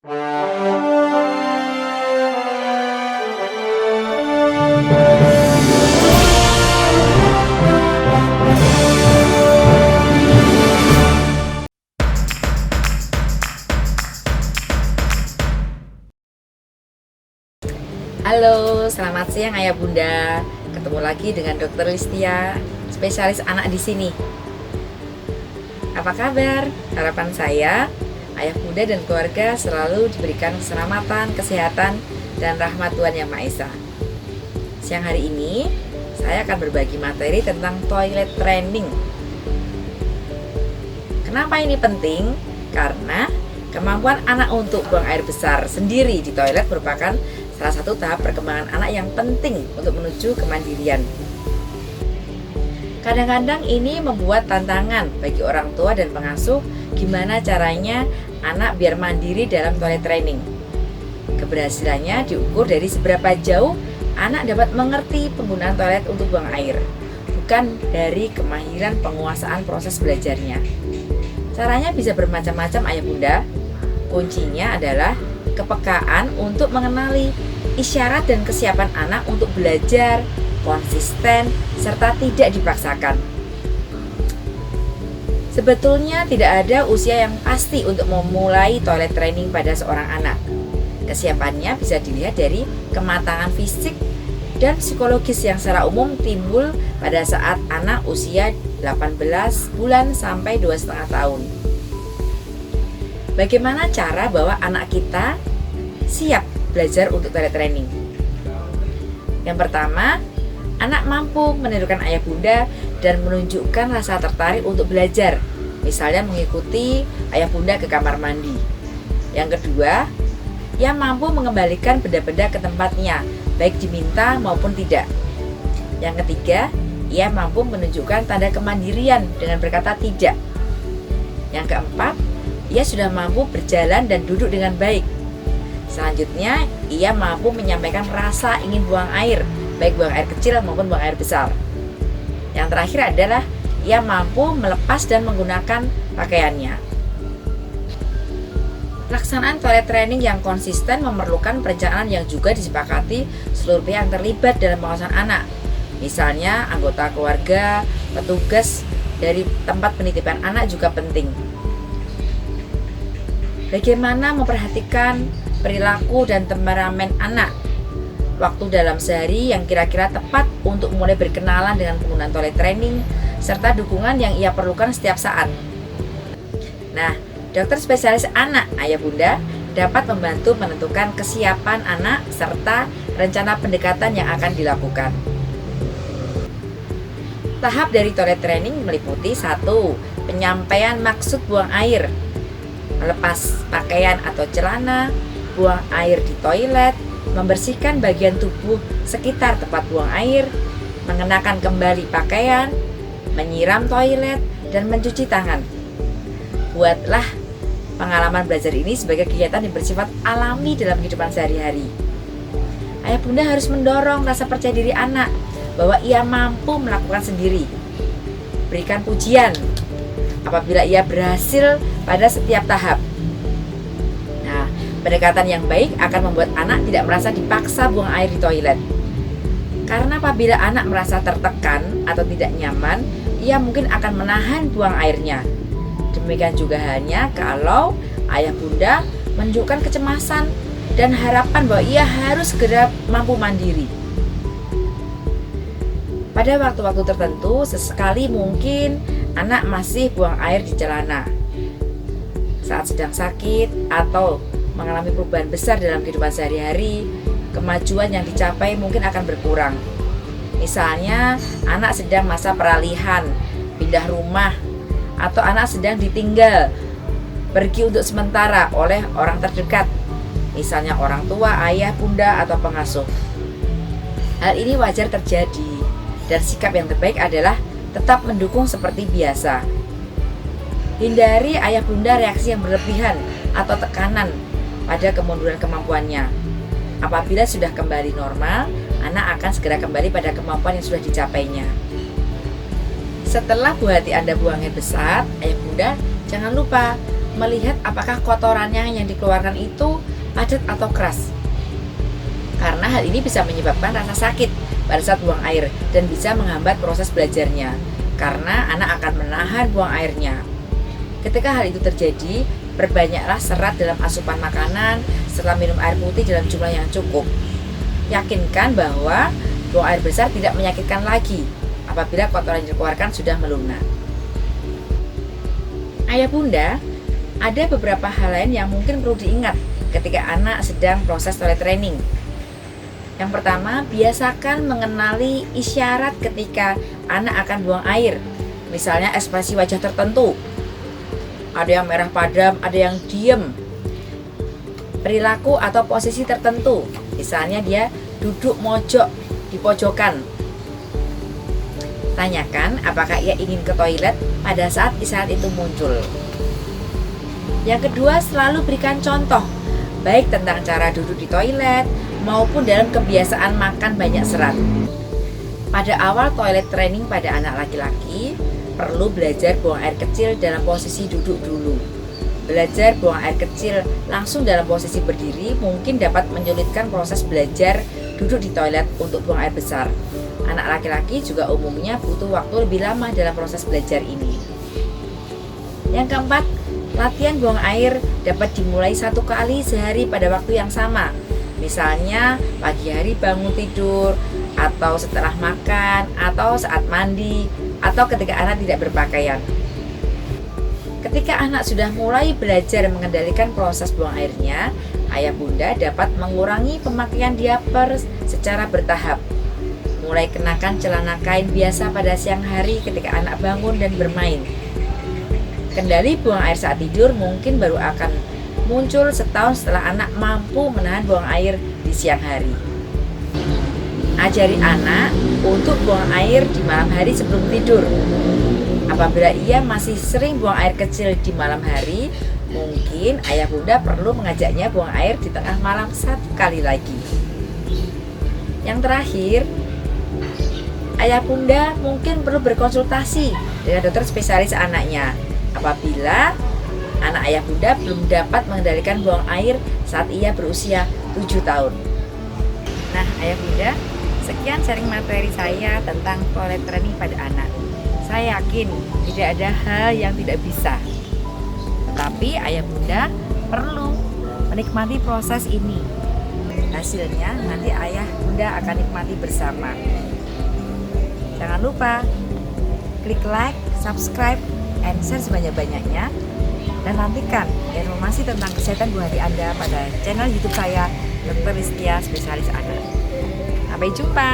Halo, selamat siang Ayah Bunda. Ketemu lagi dengan Dokter Listia, spesialis anak di sini. Apa kabar? Harapan saya, Ayah Bunda dan keluarga selalu diberikan keselamatan, kesehatan, dan rahmat Tuhan Yang Maha Esa. Siang hari ini, saya akan berbagi materi tentang toilet training. Kenapa ini penting? Karena kemampuan anak untuk buang air besar sendiri di toilet merupakan salah satu tahap perkembangan anak yang penting untuk menuju kemandirian. Kadang-kadang ini membuat tantangan bagi orang tua dan pengasuh gimana caranya anak biar mandiri dalam toilet training. Keberhasilannya diukur dari seberapa jauh anak dapat mengerti penggunaan toilet untuk buang air, bukan dari kemahiran penguasaan proses belajarnya. Caranya bisa bermacam-macam Ayah Bunda. Kuncinya adalah kepekaan untuk mengenali isyarat dan kesiapan anak untuk belajar, konsisten, serta tidak dipaksakan. Sebetulnya tidak ada usia yang pasti untuk memulai toilet training pada seorang anak. Kesiapannya bisa dilihat dari kematangan fisik dan psikologis yang secara umum timbul pada saat anak usia 18 bulan sampai 2,5 tahun. Bagaimana cara bahwa anak kita siap belajar untuk toilet training? Yang pertama, anak mampu menirukan ayah bunda dan menunjukkan rasa tertarik untuk belajar, misalnya mengikuti ayah bunda ke kamar mandi. Yang kedua, ia mampu mengembalikan benda-benda ke tempatnya, baik diminta maupun tidak. Yang ketiga, ia mampu menunjukkan tanda kemandirian dengan berkata tidak. Yang keempat, ia sudah mampu berjalan dan duduk dengan baik. Selanjutnya, ia mampu menyampaikan rasa ingin buang air, baik buang air kecil maupun buang air besar. Yang terakhir adalah ia mampu melepas dan menggunakan pakaiannya. Pelaksanaan toilet training yang konsisten memerlukan perencanaan yang juga disepakati seluruh pihak yang terlibat dalam pengawasan anak. Misalnya, anggota keluarga, petugas dari tempat penitipan anak juga penting. Bagaimana memperhatikan perilaku dan temperamen anak? Waktu dalam sehari yang kira-kira tepat untuk mulai berkenalan dengan penggunaan toilet training, serta dukungan yang ia perlukan setiap saat. Nah, dokter spesialis anak Ayah Bunda dapat membantu menentukan kesiapan anak serta rencana pendekatan yang akan dilakukan. Tahap dari toilet training meliputi 1. Penyampaian maksud buang air, melepas pakaian atau celana, buang air di toilet, membersihkan bagian tubuh sekitar tempat buang air, mengenakan kembali pakaian, menyiram toilet, dan mencuci tangan. Buatlah pengalaman belajar ini sebagai kegiatan yang bersifat alami dalam kehidupan sehari-hari. Ayah bunda harus mendorong rasa percaya diri anak bahwa ia mampu melakukan sendiri. Berikan pujian apabila ia berhasil pada setiap tahap. Nah, pendekatan yang baik akan membuat anak tidak merasa dipaksa buang air di toilet. Karena apabila anak merasa tertekan atau tidak nyaman, ia mungkin akan menahan buang airnya. Demikian juga halnya kalau ayah bunda menunjukkan kecemasan dan harapan bahwa ia harus segera mampu mandiri. Pada waktu-waktu tertentu, sesekali mungkin anak masih buang air di celana saat sedang sakit atau mengalami perubahan besar dalam kehidupan sehari-hari. Kemajuan yang dicapai mungkin akan berkurang. Misalnya, anak sedang masa peralihan, pindah rumah, atau anak sedang ditinggal pergi untuk sementara oleh orang terdekat, misalnya orang tua, ayah, bunda, atau pengasuh. Hal ini wajar terjadi, dan sikap yang terbaik adalah tetap mendukung seperti biasa. Hindari ayah bunda reaksi yang berlebihan atau tekanan pada kemunduran kemampuannya. Apabila sudah kembali normal, anak akan segera kembali pada kemampuan yang sudah dicapainya. Setelah buah hati Anda buang air besar, ayah bunda jangan lupa melihat apakah kotorannya yang dikeluarkan itu padat atau keras. Karena hal ini bisa menyebabkan rasa sakit pada saat buang air dan bisa menghambat proses belajarnya, karena anak akan menahan buang airnya. Ketika hal itu terjadi, perbanyaklah serat dalam asupan makanan serta minum air putih dalam jumlah yang cukup. Yakinkan bahwa buang air besar tidak menyakitkan lagi apabila kotoran yang dikeluarkan sudah melunak. Ayah bunda, ada beberapa hal lain yang mungkin perlu diingat ketika anak sedang proses toilet training. Yang pertama, biasakan mengenali isyarat ketika anak akan buang air. Misalnya ekspresi wajah tertentu. Ada yang merah padam, ada yang diem. Perilaku atau posisi tertentu. Misalnya dia duduk mojok di pojokan. Tanyakan apakah ia ingin ke toilet pada saat isyarat itu muncul. Yang kedua, selalu berikan contoh, baik tentang cara duduk di toilet maupun dalam kebiasaan makan banyak serat. Pada awal toilet training pada anak laki-laki, perlu belajar buang air kecil dalam posisi duduk dulu. Belajar buang air kecil langsung dalam posisi berdiri mungkin dapat menyulitkan proses belajar duduk di toilet untuk buang air besar. Anak laki-laki juga umumnya butuh waktu lebih lama dalam proses belajar ini. Yang keempat, latihan buang air dapat dimulai 1 kali sehari pada waktu yang sama. Misalnya pagi hari bangun tidur, atau setelah makan, atau saat mandi, atau ketika anak tidak berpakaian. Ketika anak sudah mulai belajar mengendalikan proses buang airnya, ayah bunda dapat mengurangi pemakaian diapers secara bertahap. Mulai kenakan celana kain biasa pada siang hari ketika anak bangun dan bermain. Kendali buang air saat tidur mungkin baru akan muncul setahun setelah anak mampu menahan buang air di siang hari. Ajari anak untuk buang air di malam hari sebelum tidur. Apabila ia masih sering buang air kecil di malam hari, mungkin ayah bunda perlu mengajaknya buang air di tengah malam 1 kali lagi. Yang terakhir, ayah bunda mungkin perlu berkonsultasi dengan dokter spesialis anaknya apabila anak ayah bunda belum dapat mengendalikan buang air saat ia berusia 7 tahun. Nah, ayah bunda, sekian sharing materi saya tentang toilet training pada anak. Saya yakin tidak ada hal yang tidak bisa. Tetapi ayah bunda perlu menikmati proses ini. Hasilnya nanti ayah bunda akan nikmati bersama. Jangan lupa klik like, subscribe, and share sebanyak-banyaknya. Dan nantikan informasi tentang kesehatan buah hati Anda pada channel YouTube saya, Dr. Listia Spesialis Anak. Sampai jumpa.